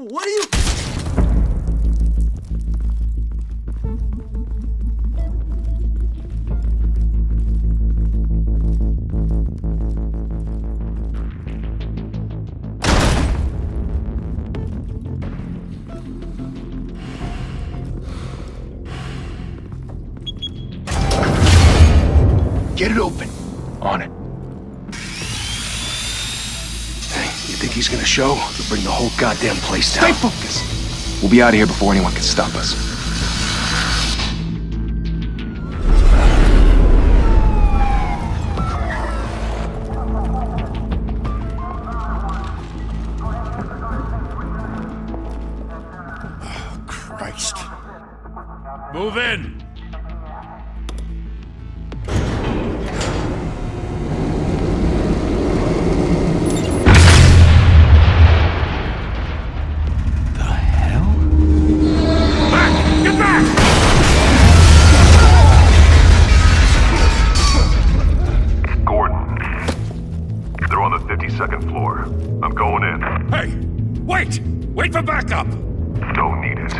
What are you... Get it open. On it. Hey, you think he's gonna show? He'll bring the whole goddamn place down. Stay focused. We'll be out of here before anyone can stop us. Oh, Christ. Move in! Second floor. I'm going in. Hey! Wait! Wait for backup! Don't need it.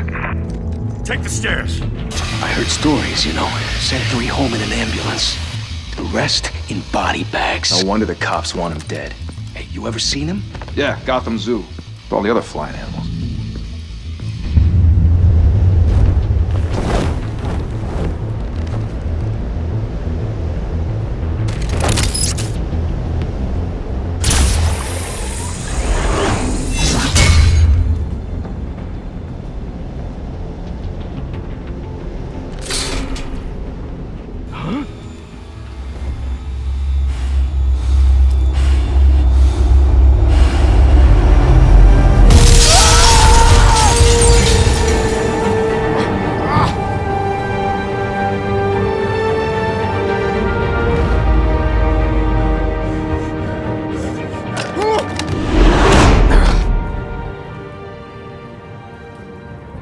Take the stairs. I heard stories, you know. Sent 3 home in an ambulance. The rest in body bags. No wonder the cops want him dead. Hey, you ever seen him? Yeah, Gotham Zoo. With all the other flying animals.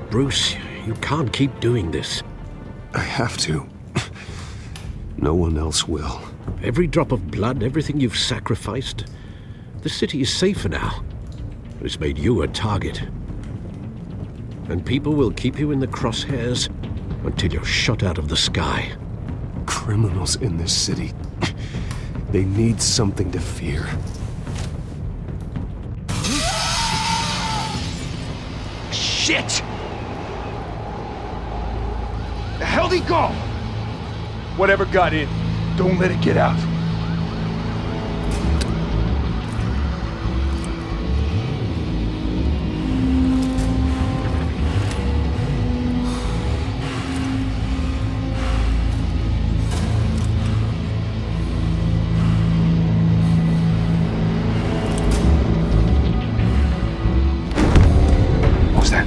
Bruce, you can't keep doing this. I have to. No one else will. Every drop of blood, everything you've sacrificed. The city is safer now. It's made you a target. And people will keep you in the crosshairs until you're shot out of the sky. Criminals in this city. They need something to fear. Shit! The hell'd he go? Whatever got in, don't let it get out. What was that?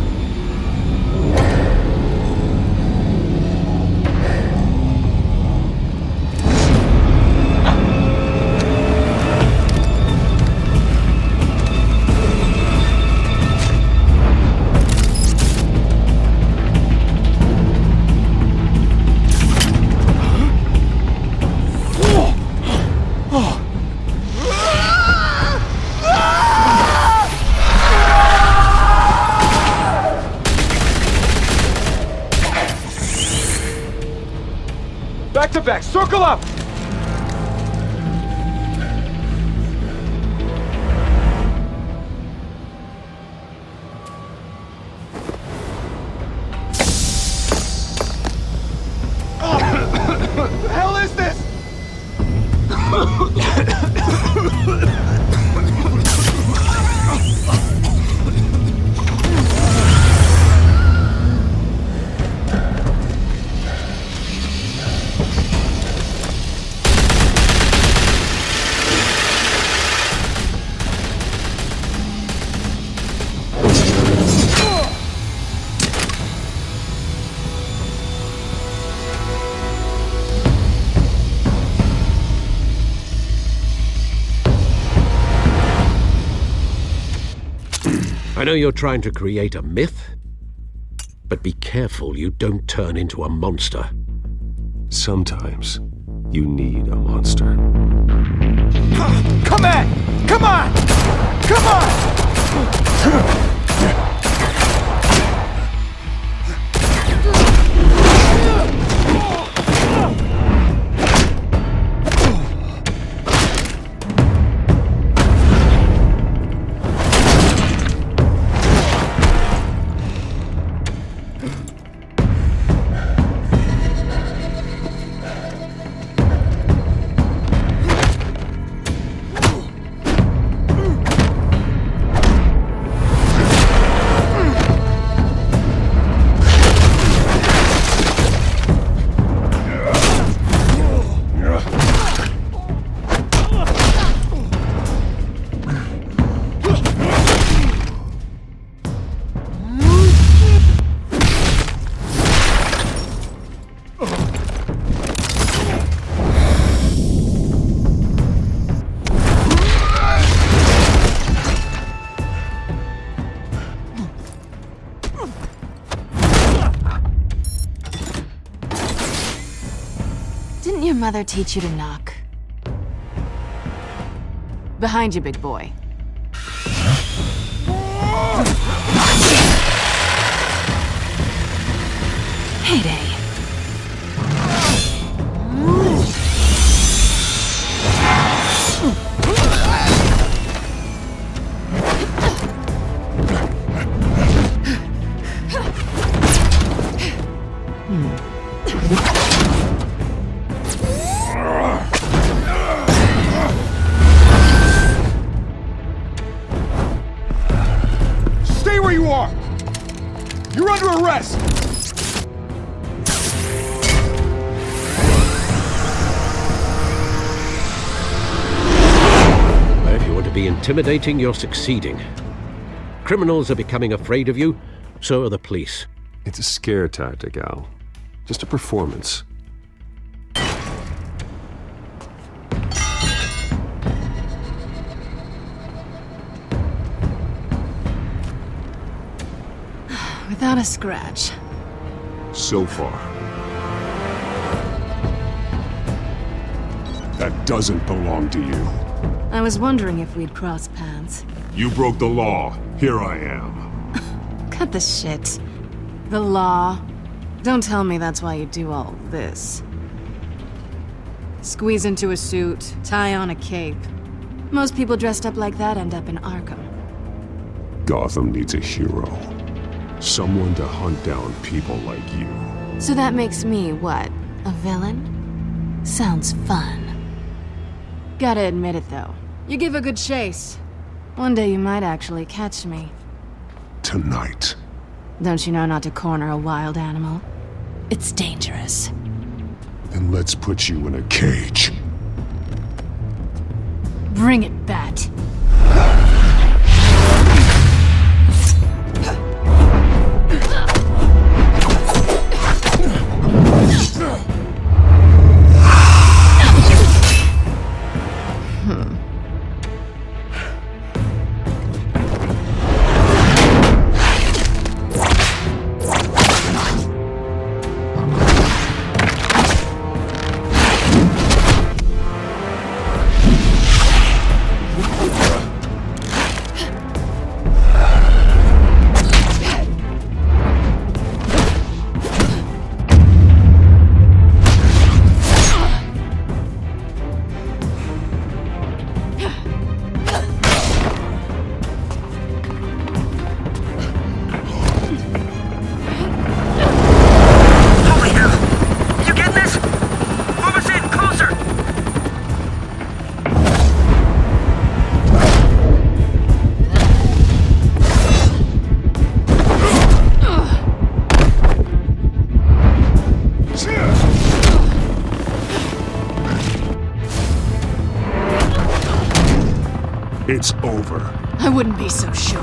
Back to back, circle up! The hell is this? I know you're trying to create a myth, but be careful you don't turn into a monster. Sometimes you need a monster. Come on! Come on! Come on! mother teach you to knock? Behind you, big boy. Heyday. Stay where you are! You're under arrest! If you want to be intimidating, you're succeeding. Criminals are becoming afraid of you, so are the police. It's a scare tactic, Al. Just a performance. Without a scratch. So far. That doesn't belong to you. I was wondering if we'd cross paths. You broke the law. Here I am. Cut the shit. The law. Don't tell me that's why you do all this. Squeeze into a suit, tie on a cape. Most people dressed up like that end up in Arkham. Gotham needs a hero. Someone to hunt down people like you. So that makes me, what, a villain? Sounds fun. Gotta admit it, though. You give a good chase. One day you might actually catch me. Tonight. Don't you know not to corner a wild animal? It's dangerous. Then let's put you in a cage. Bring it, Bat. It's over. I wouldn't be so sure.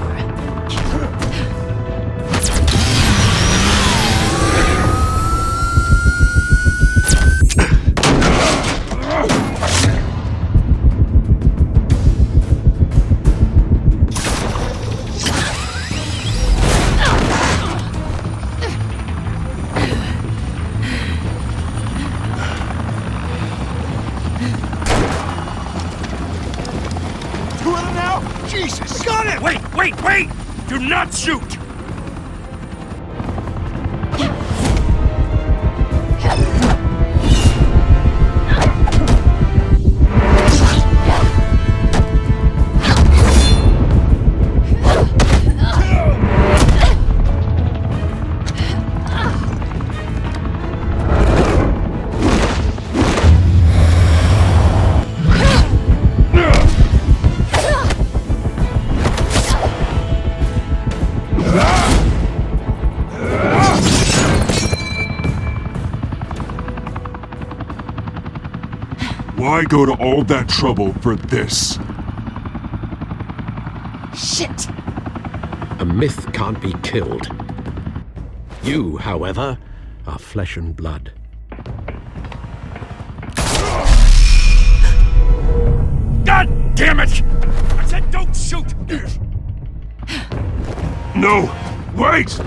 Jesus! Got it! Wait! Do not shoot! Why go to all that trouble for this? Shit! A myth can't be killed. You, however, are flesh and blood. God damn it! I said don't shoot! No! Wait!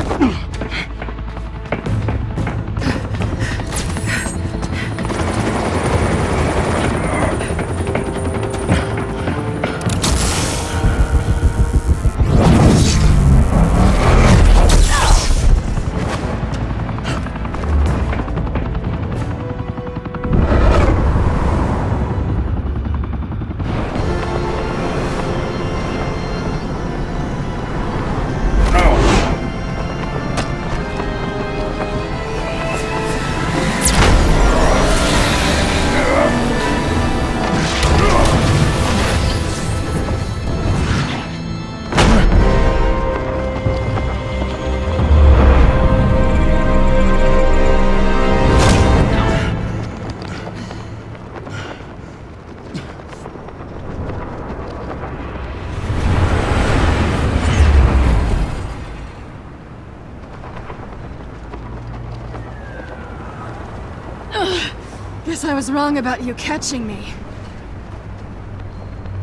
Guess I was wrong about you catching me.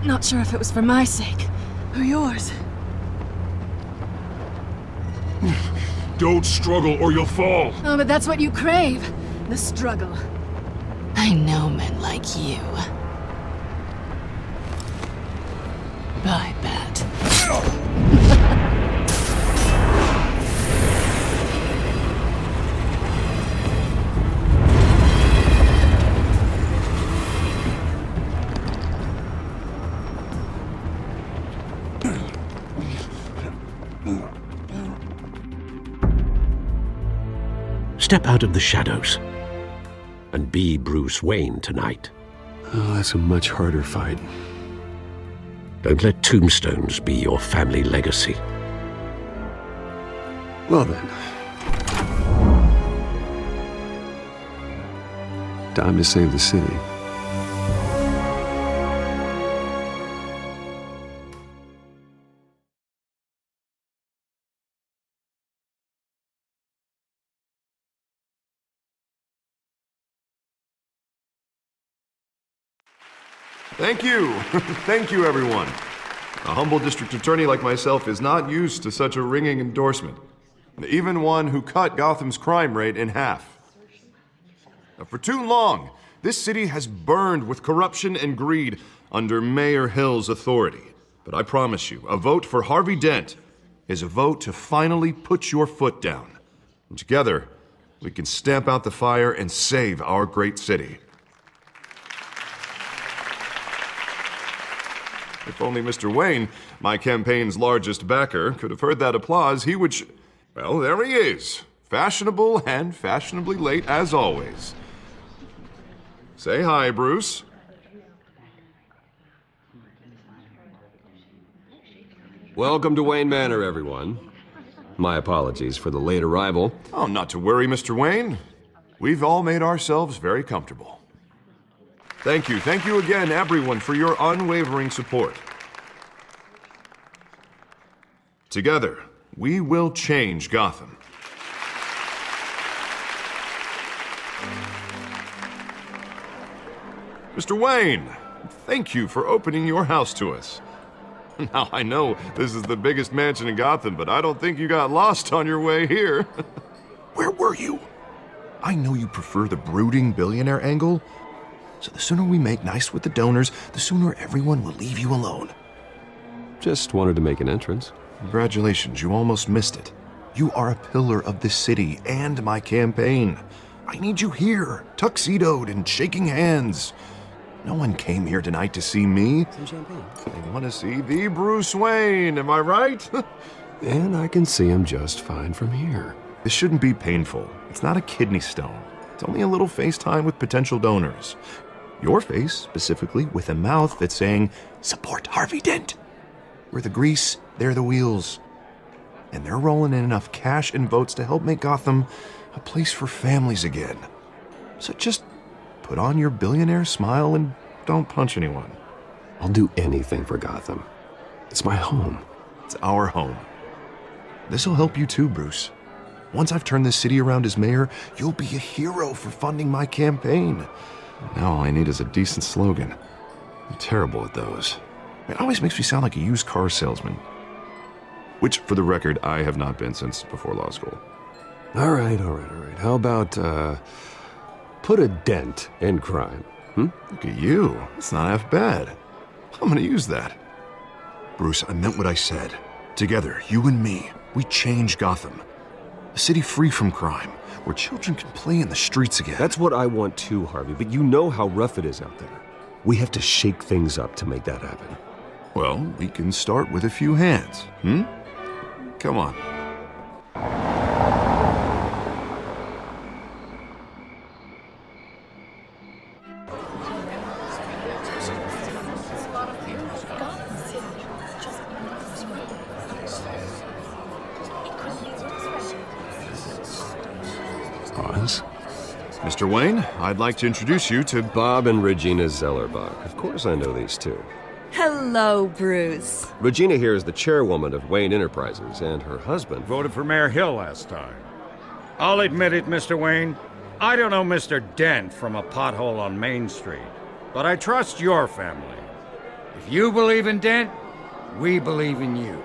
Not sure if it was for my sake, or yours. Don't struggle or you'll fall. Oh, but that's what you crave. The struggle. I know men like you. Bye, Bat. Step out of the shadows and be Bruce Wayne tonight. Oh, that's a much harder fight. Don't let tombstones be your family legacy. Well then. Time to save the city. Thank you. Thank you, everyone. A humble district attorney like myself is not used to such a ringing endorsement. Even one who cut Gotham's crime rate in half. For too long, this city has burned with corruption and greed under Mayor Hill's authority. But I promise you, a vote for Harvey Dent is a vote to finally put your foot down. And together, we can stamp out the fire and save our great city. If only Mr. Wayne, my campaign's largest backer, could have heard that applause, he would well, there he is. Fashionable and fashionably late as always. Say hi, Bruce. Welcome to Wayne Manor, everyone. My apologies for the late arrival. Oh, not to worry, Mr. Wayne. We've all made ourselves very comfortable. Thank you again, everyone, for your unwavering support. Together, we will change Gotham. Mr. Wayne, thank you for opening your house to us. Now, I know this is the biggest mansion in Gotham, but I don't think you got lost on your way here. Where were you? I know you prefer the brooding billionaire angle, so the sooner we make nice with the donors, the sooner everyone will leave you alone. Just wanted to make an entrance. Congratulations, you almost missed it. You are a pillar of this city and my campaign. I need you here, tuxedoed and shaking hands. No one came here tonight to see me. Some champagne. They want to see the Bruce Wayne, am I right? And I can see him just fine from here. This shouldn't be painful. It's not a kidney stone. It's only a little FaceTime with potential donors. Your face, specifically, with a mouth that's saying, support Harvey Dent. We're the grease, they're the wheels. And they're rolling in enough cash and votes to help make Gotham a place for families again. So just put on your billionaire smile and don't punch anyone. I'll do anything for Gotham. It's my home. It's our home. This'll help you too, Bruce. Once I've turned this city around as mayor, you'll be a hero for funding my campaign. Now all I need is a decent slogan. I'm terrible at those. It always makes me sound like a used car salesman. Which, for the record, I have not been since before law school. All right. How about, put a dent in crime? Look at you. It's not half bad. I'm gonna use that. Bruce, I meant what I said. Together, you and me, we change Gotham. A city free from crime, where children can play in the streets again. That's what I want too, Harvey, but you know how rough it is out there. We have to shake things up to make that happen. Well, we can start with a few hands, Come on. Pause. Mr. Wayne, I'd like to introduce you to Bob and Regina Zellerbach. Of course I know these two. Hello, Bruce. Regina here is the chairwoman of Wayne Enterprises, and her husband... Voted for Mayor Hill last time. I'll admit it, Mr. Wayne. I don't know Mr. Dent from a pothole on Main Street, but I trust your family. If you believe in Dent, we believe in you.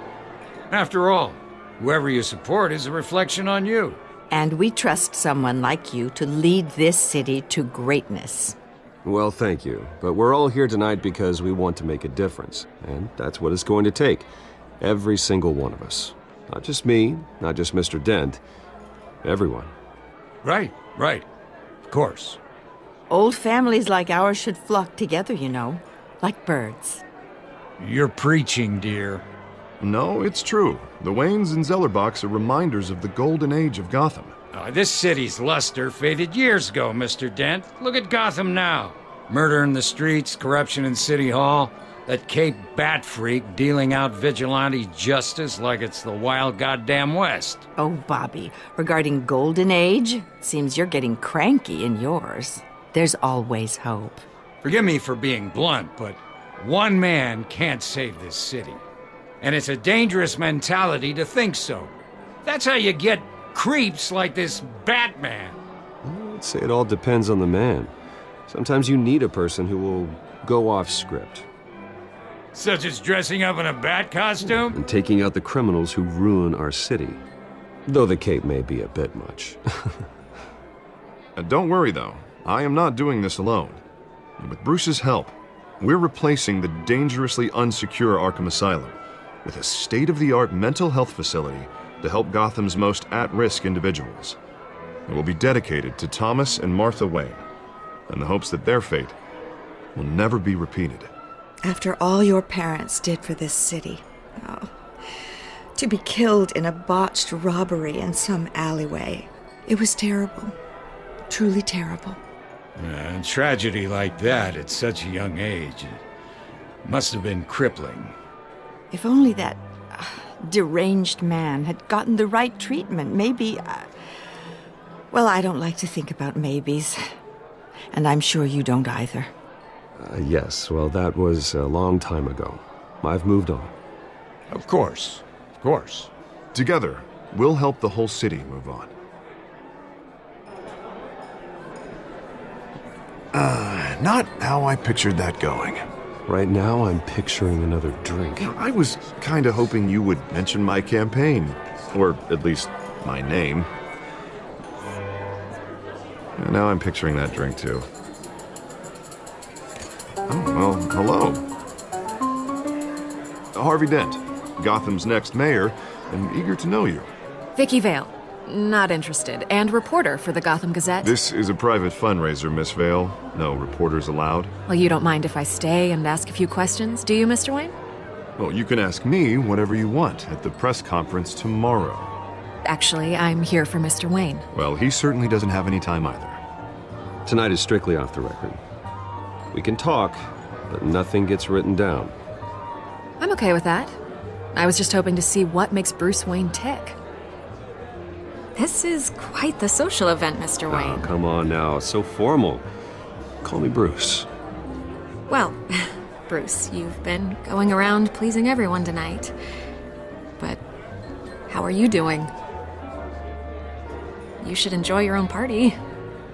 After all, whoever you support is a reflection on you. And we trust someone like you to lead this city to greatness. Well, thank you. But we're all here tonight because we want to make a difference. And that's what it's going to take. Every single one of us. Not just me, not just Mr. Dent. Everyone. Right. Of course. Old families like ours should flock together, you know. Like birds. You're preaching, dear. No, it's true. The Waynes and Zellerbachs are reminders of the golden age of Gotham. This city's luster faded years ago, Mr. Dent. Look at Gotham now. Murder in the streets, corruption in City Hall, that Cape Bat freak dealing out vigilante justice like it's the wild goddamn West. Oh, Bobby, regarding Golden Age, seems you're getting cranky in yours. There's always hope. Forgive me for being blunt, but one man can't save this city. And it's a dangerous mentality to think so. That's how you get creeps like this Batman. I'd say it all depends on the man. Sometimes you need a person who will go off script. Such as dressing up in a bat costume? And taking out the criminals who ruin our city. Though the cape may be a bit much. Don't worry, though. I am not doing this alone. And with Bruce's help, we're replacing the dangerously unsecure Arkham Asylum with a state-of-the-art mental health facility to help Gotham's most at-risk individuals. It will be dedicated to Thomas and Martha Wayne, in the hopes that their fate will never be repeated. After all your parents did for this city, to be killed in a botched robbery in some alleyway, it was terrible. Truly terrible. A tragedy like that at such a young age must have been crippling. If only that deranged man had gotten the right treatment, maybe... well, I don't like to think about maybes. And I'm sure you don't either. Yes, well, that was a long time ago. I've moved on. Of course. Together, we'll help the whole city move on. Not how I pictured that going. Right now, I'm picturing another drink. I was kind of hoping you would mention my campaign. Or at least, my name. And now I'm picturing that drink, too. Oh, well, hello. Harvey Dent, Gotham's next mayor, and eager to know you. Vicky Vale. Not interested. And reporter for the Gotham Gazette. This is a private fundraiser, Miss Vale. No reporters allowed. Well, you don't mind if I stay and ask a few questions, do you, Mr. Wayne? Well, you can ask me whatever you want at the press conference tomorrow. Actually, I'm here for Mr. Wayne. Well, he certainly doesn't have any time either. Tonight is strictly off the record. We can talk, but nothing gets written down. I'm okay with that. I was just hoping to see what makes Bruce Wayne tick. This is quite the social event, Mr. Wayne. Oh, come on now. It's so formal. Call me Bruce. Well, Bruce, you've been going around pleasing everyone tonight. But how are you doing? You should enjoy your own party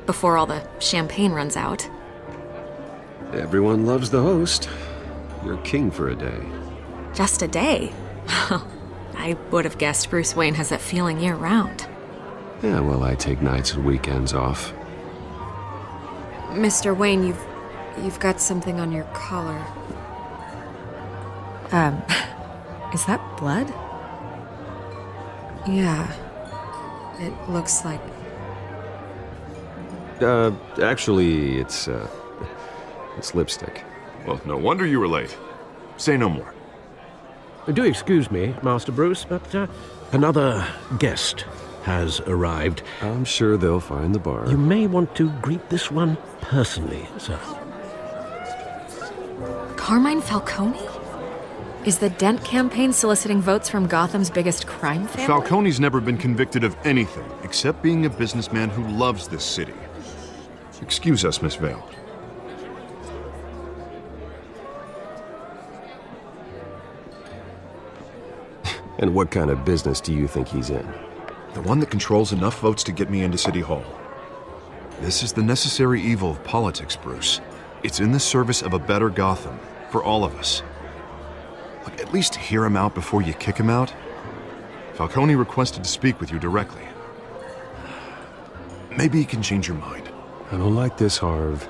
before all the champagne runs out. Everyone loves the host. You're king for a day. Just a day? I would have guessed Bruce Wayne has that feeling year-round. Yeah, well, I take nights and weekends off. Mr. Wayne, you've got something on your collar. Is that blood? Yeah. It looks like... Actually, it's lipstick. Well, no wonder you were late. Say no more. Do excuse me, Master Bruce, but another guest has arrived. I'm sure they'll find the bar. You may want to greet this one personally, sir. Carmine Falcone? Is the Dent campaign soliciting votes from Gotham's biggest crime family? Falcone's never been convicted of anything except being a businessman who loves this city. Excuse us, Miss Vale. And what kind of business do you think he's in? The one that controls enough votes to get me into City Hall. This is the necessary evil of politics, Bruce. It's in the service of a better Gotham, for all of us. Look, at least hear him out before you kick him out. Falcone requested to speak with you directly. Maybe he can change your mind. I don't like this, Harv,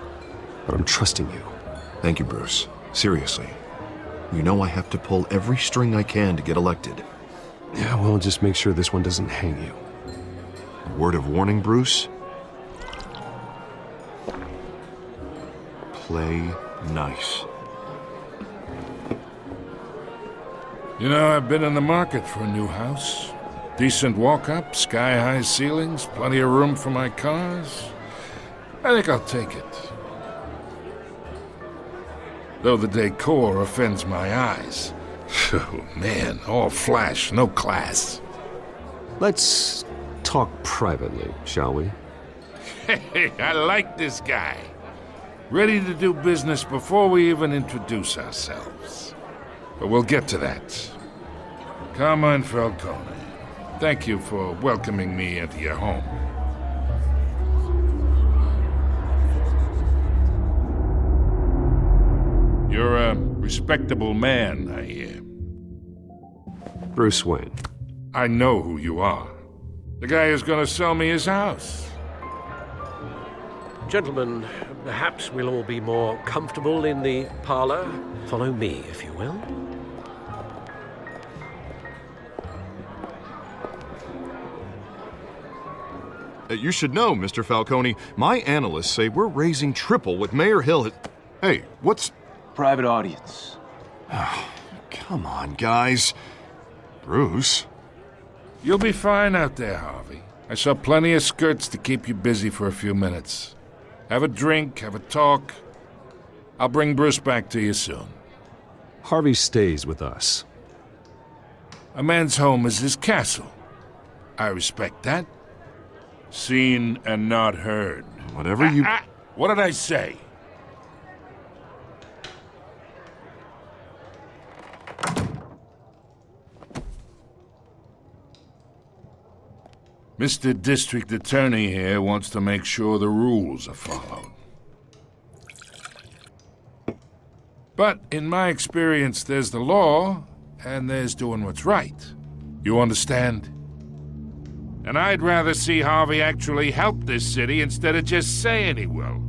but I'm trusting you. Thank you, Bruce. Seriously. You know I have to pull every string I can to get elected. Yeah, well, just make sure this one doesn't hang you. Word of warning, Bruce? Play nice. You know, I've been in the market for a new house. Decent walk-up, sky-high ceilings, plenty of room for my cars. I think I'll take it. Though the decor offends my eyes. Oh, man, all flash, no class. Let's talk privately, shall we? Hey, I like this guy. Ready to do business before we even introduce ourselves. But we'll get to that. Carmine Falcone, thank you for welcoming me into your home. You're a respectable man, I hear. Bruce Wayne. I know who you are. The guy who's gonna sell me his house. Gentlemen, perhaps we'll all be more comfortable in the parlor. Follow me, if you will. You should know, Mr. Falcone, my analysts say we're raising triple what Mayor Hill. Hey, what's... Private audience. Come on, guys. Bruce? You'll be fine out there, Harvey. I saw plenty of skirts to keep you busy for a few minutes. Have a drink, have a talk. I'll bring Bruce back to you soon. Harvey stays with us. A man's home is his castle. I respect that. Seen and not heard. Whatever you... What did I say? Mr. District Attorney here wants to make sure the rules are followed. But in my experience, there's the law, and there's doing what's right. You understand? And I'd rather see Harvey actually help this city instead of just saying he will.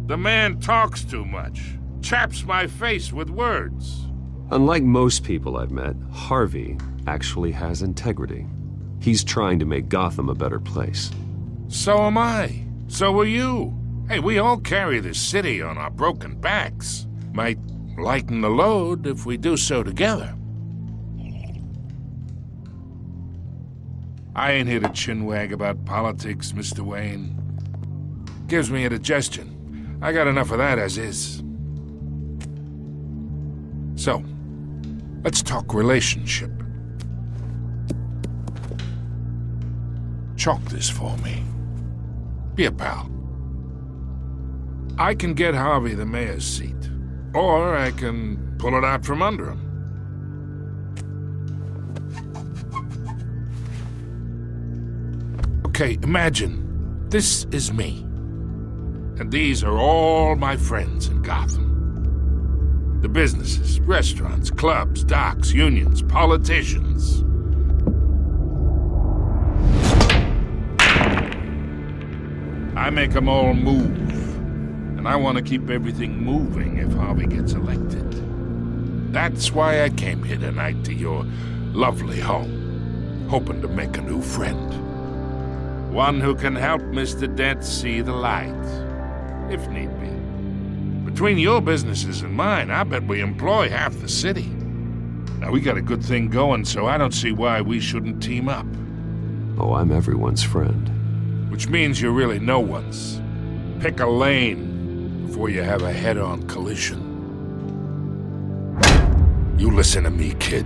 The man talks too much, chaps my face with words. Unlike most people I've met, Harvey actually has integrity. He's trying to make Gotham a better place. So am I. So are you. Hey, we all carry this city on our broken backs. Might lighten the load if we do so together. I ain't here to chinwag about politics, Mr. Wayne. Gives me indigestion. I got enough of that as is. So, let's talk relationship. Chalk this for me. Be a pal. I can get Harvey the mayor's seat, or I can pull it out from under him. Okay, imagine this is me, and these are all my friends in Gotham. The businesses, restaurants, clubs, docks, unions, politicians. I make them all move. And I want to keep everything moving if Harvey gets elected. That's why I came here tonight to your lovely home, hoping to make a new friend. One who can help Mr. Dent see the light, if need be. Between your businesses and mine, I bet we employ half the city. Now, we got a good thing going, so I don't see why we shouldn't team up. Oh, I'm everyone's friend. Which means you're really no one's. Pick a lane before you have a head-on collision. You listen to me, kid.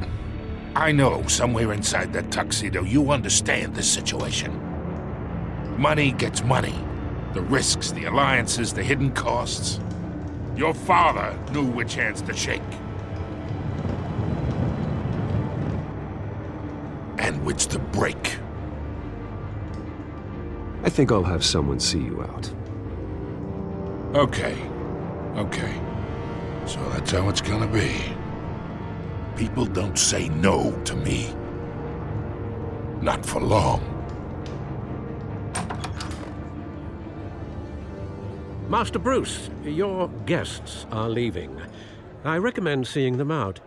I know somewhere inside that tuxedo you understand this situation. Money gets money. The risks, the alliances, the hidden costs. Your father knew which hands to shake. And which to break. I think I'll have someone see you out. Okay. So that's how it's gonna be. People don't say no to me. Not for long. Master Bruce, your guests are leaving. I recommend seeing them out.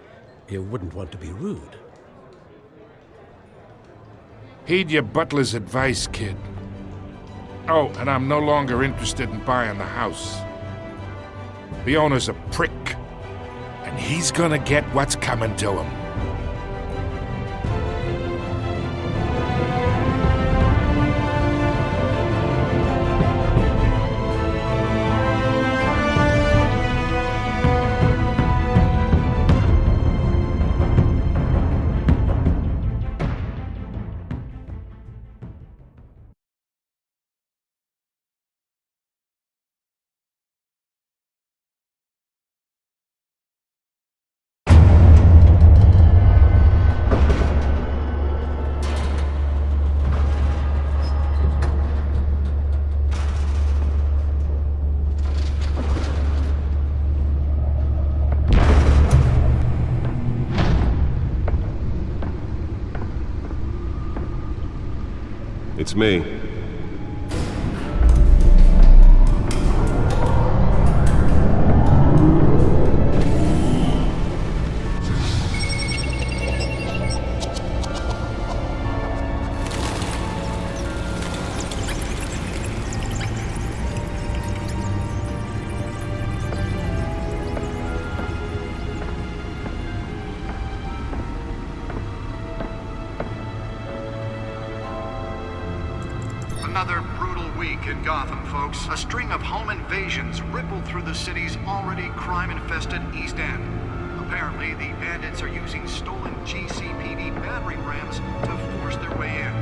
You wouldn't want to be rude. Heed your butler's advice, kid. Oh, and I'm no longer interested in buying the house. The owner's a prick, and he's gonna get what's coming to him. It's me. Another brutal week in Gotham, folks. A string of home invasions rippled through the city's already crime-infested East End. Apparently, the bandits are using stolen GCPD battering rams to force their way in,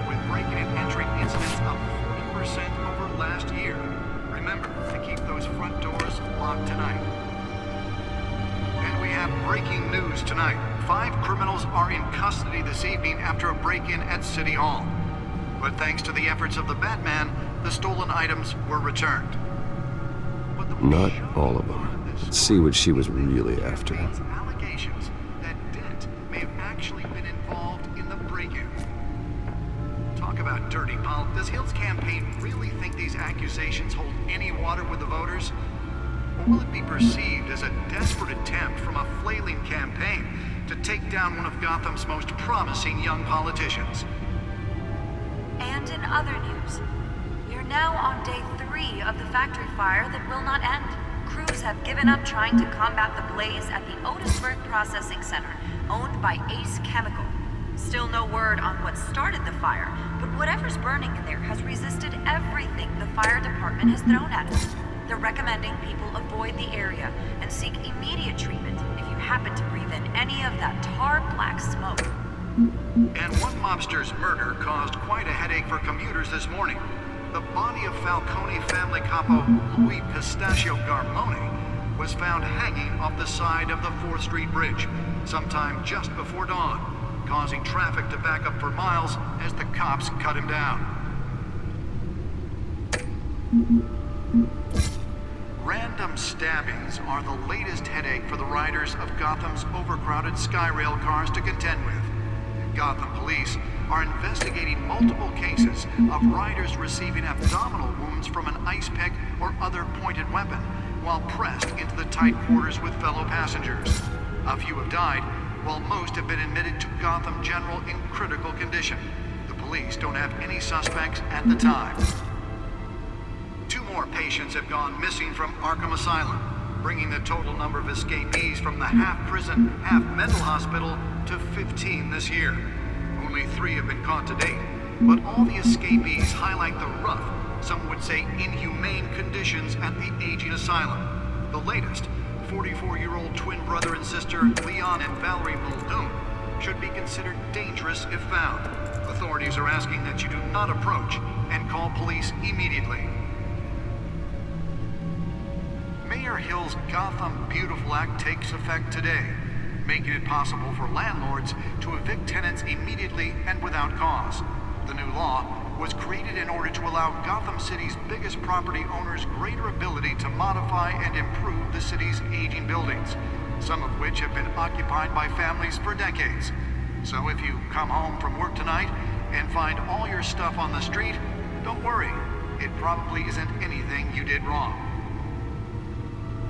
with breaking and entering incidents up 40% over last year. Remember to keep those front doors locked tonight. And we have breaking news tonight. 5 criminals are in custody this evening after a break-in at City Hall. But thanks to the efforts of the Batman, the stolen items were returned. Not all of them. Let's see what she was really after. Allegations that Dent may have actually been involved in the break-in. Talk about dirty politics. Does Hill's campaign really think these accusations hold any water with the voters? Or will it be perceived as a desperate attempt from a flailing campaign to take down one of Gotham's most promising young politicians? And in other news, we are now on day 3 of the factory fire that will not end. Crews have given up trying to combat the blaze at the Otisburg Processing Center, owned by Ace Chemical. Still no word on what started the fire, but whatever's burning in there has resisted everything the fire department has thrown at it. They're recommending people avoid the area and seek immediate treatment if you happen to breathe in any of that tar black smoke. And one mobster's murder caused quite a headache for commuters this morning. The body of Falcone family capo Louis Pistachio Garmone was found hanging off the side of the 4th Street Bridge sometime just before dawn, causing traffic to back up for miles as the cops cut him down. Random stabbings are the latest headache for the riders of Gotham's overcrowded Skyrail cars to contend with. Gotham police are investigating multiple cases of riders receiving abdominal wounds from an ice pick or other pointed weapon while pressed into the tight quarters with fellow passengers. A few have died, while most have been admitted to Gotham General in critical condition. The police don't have any suspects at the time. 2 more patients have gone missing from Arkham Asylum, bringing the total number of escapees from the half-prison, half-mental hospital to 15 this year. Only 3 have been caught to date, but all the escapees highlight the rough, some would say inhumane conditions at the aging asylum. The latest, 44-year-old twin brother and sister Leon and Valerie Muldoon, should be considered dangerous if found. Authorities are asking that you do not approach and call police immediately. Mayor Hill's Gotham Beautiful Act takes effect today, making it possible for landlords to evict tenants immediately and without cause. The new law was created in order to allow Gotham City's biggest property owners greater ability to modify and improve the city's aging buildings, some of which have been occupied by families for decades. So if you come home from work tonight and find all your stuff on the street, don't worry. It probably isn't anything you did wrong.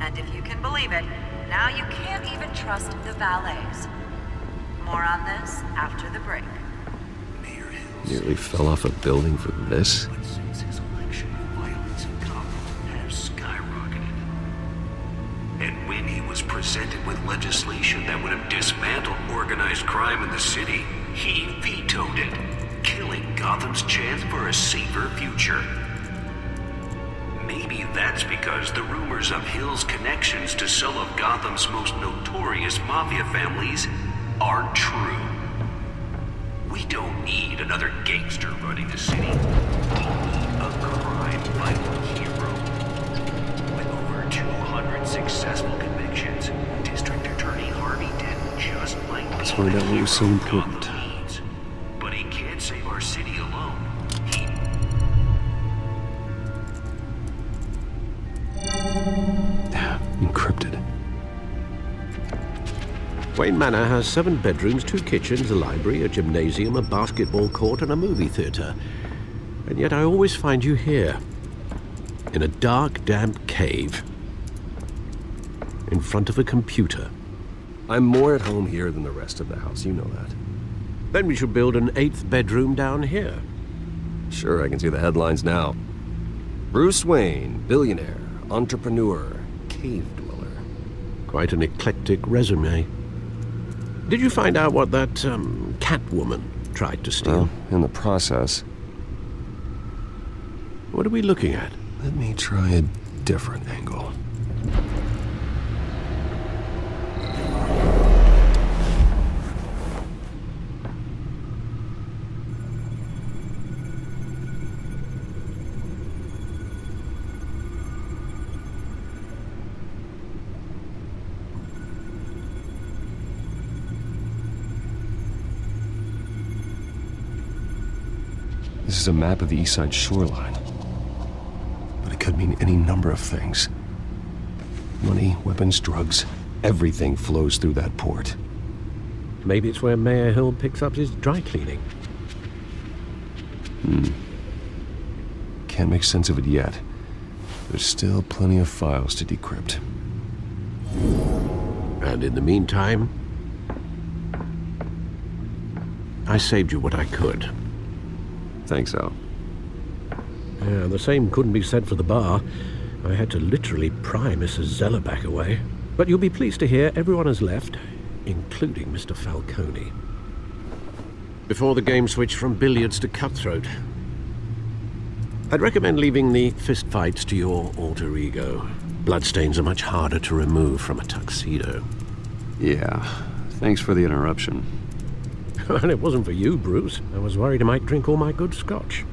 And if you can believe it, now you can't even trust the valets. More on this after the break. Nearly fell off a building for this? But since his election, violence in Gotham has skyrocketed. And when he was presented with legislation that would have dismantled organized crime in the city, he vetoed it, killing Gotham's chance for a safer future. Maybe that's because the rumors of Hill's connections to some of Gotham's most notorious mafia families aren't true. We don't need another gangster running the city. We need a crime-fighting hero. With over 200 successful convictions, District Attorney Harvey Dent just might be Let's find out what was so important. But he can't save our city alone. Encrypted. Wayne Manor has 7 bedrooms, 2 kitchens, a library, a gymnasium, a basketball court, and a movie theater. And yet I always find you here, in a dark, damp cave, in front of a computer. I'm more at home here than the rest of the house, you know that. Then we should build an 8th bedroom down here. Sure, I can see the headlines now. Bruce Wayne, billionaire, entrepreneur, cave dweller. Quite an eclectic resume. Did you find out what that, Catwoman tried to steal? Well, in the process. What are we looking at? Let me try a different angle. This is a map of the East Side shoreline. But it could mean any number of things. Money, weapons, drugs, everything flows through that port. Maybe it's where Mayor Hill picks up his dry cleaning. Can't make sense of it yet. There's still plenty of files to decrypt. And in the meantime, I saved you what I could. Thanks, Al. Yeah, the same couldn't be said for the bar. I had to literally pry Mrs. Zeller back away. But you'll be pleased to hear everyone has left, including Mr. Falcone. Before the game switched from billiards to cutthroat. I'd recommend leaving the fistfights to your alter ego. Bloodstains are much harder to remove from a tuxedo. Yeah, thanks for the interruption. And it wasn't for you, Bruce. I was worried I might drink all my good scotch.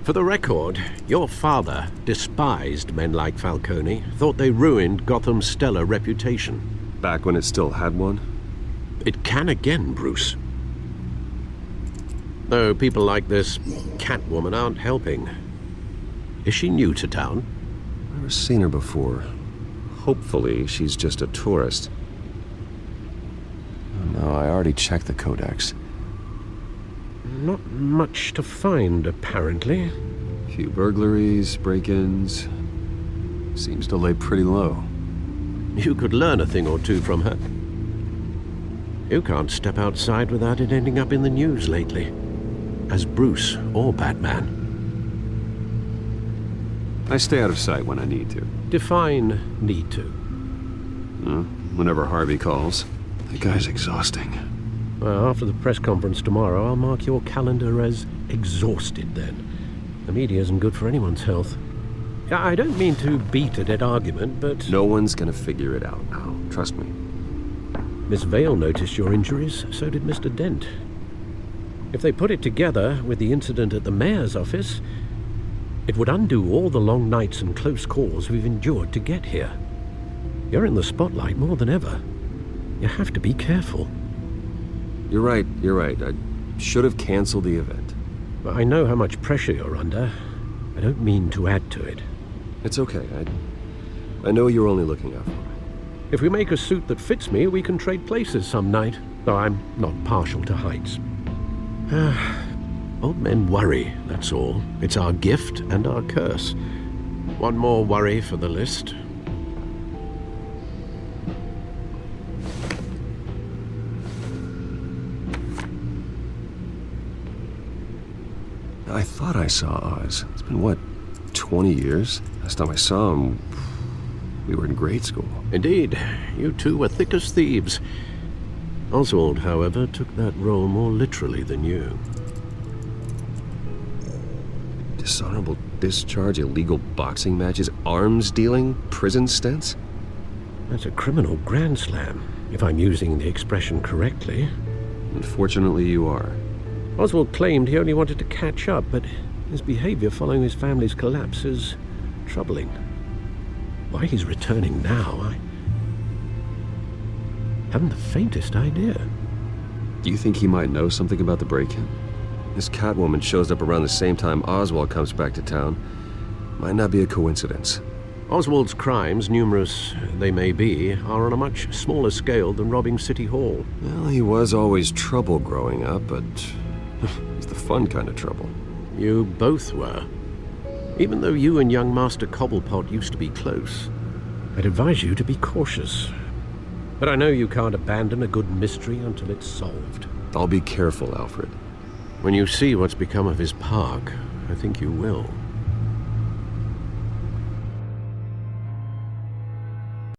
For the record, your father despised men like Falcone, thought they ruined Gotham's stellar reputation. Back when it still had one? It can again, Bruce. Though people like this Catwoman aren't helping. Is she new to town? Never seen her before. Hopefully, she's just a tourist. No, I already checked the codex. Not much to find, apparently. Few burglaries, break-ins. Seems to lay pretty low. You could learn a thing or two from her. You can't step outside without it ending up in the news lately. As Bruce or Batman. I stay out of sight when I need to. Define need to. Whenever Harvey calls. The guy's exhausting. Well, after the press conference tomorrow, I'll mark your calendar as exhausted then. The media isn't good for anyone's health. I don't mean to beat a dead argument, but... No one's gonna figure it out now. Trust me. Miss Vale noticed your injuries, so did Mr. Dent. If they put it together with the incident at the mayor's office, it would undo all the long nights and close calls we've endured to get here. You're in the spotlight more than ever. You have to be careful. You're right. I should have canceled the event. I know how much pressure you're under. I don't mean to add to it. It's okay. I know you're only looking out for me. If we make a suit that fits me, we can trade places some night, though I'm not partial to heights. Old men worry, that's all. It's our gift and our curse. One more worry for the list. I thought I saw Oz. It's been, what, 20 years? Last time I saw him, we were in grade school. Indeed. You two were thick as thieves. Oswald, however, took that role more literally than you. Dishonorable discharge, illegal boxing matches, arms dealing, prison stints? That's a criminal grand slam, if I'm using the expression correctly. Unfortunately, you are. Oswald claimed he only wanted to catch up, but his behavior following his family's collapse is troubling. Why he's returning now, I haven't the faintest idea. Do you think he might know something about the break-in? This Catwoman shows up around the same time Oswald comes back to town. Might not be a coincidence. Oswald's crimes, numerous they may be, are on a much smaller scale than robbing City Hall. Well, he was always trouble growing up, but it's the fun kind of trouble. You both were. Even though you and young Master Cobblepot used to be close, I'd advise you to be cautious. But I know you can't abandon a good mystery until it's solved. I'll be careful, Alfred. When you see what's become of his park, I think you will.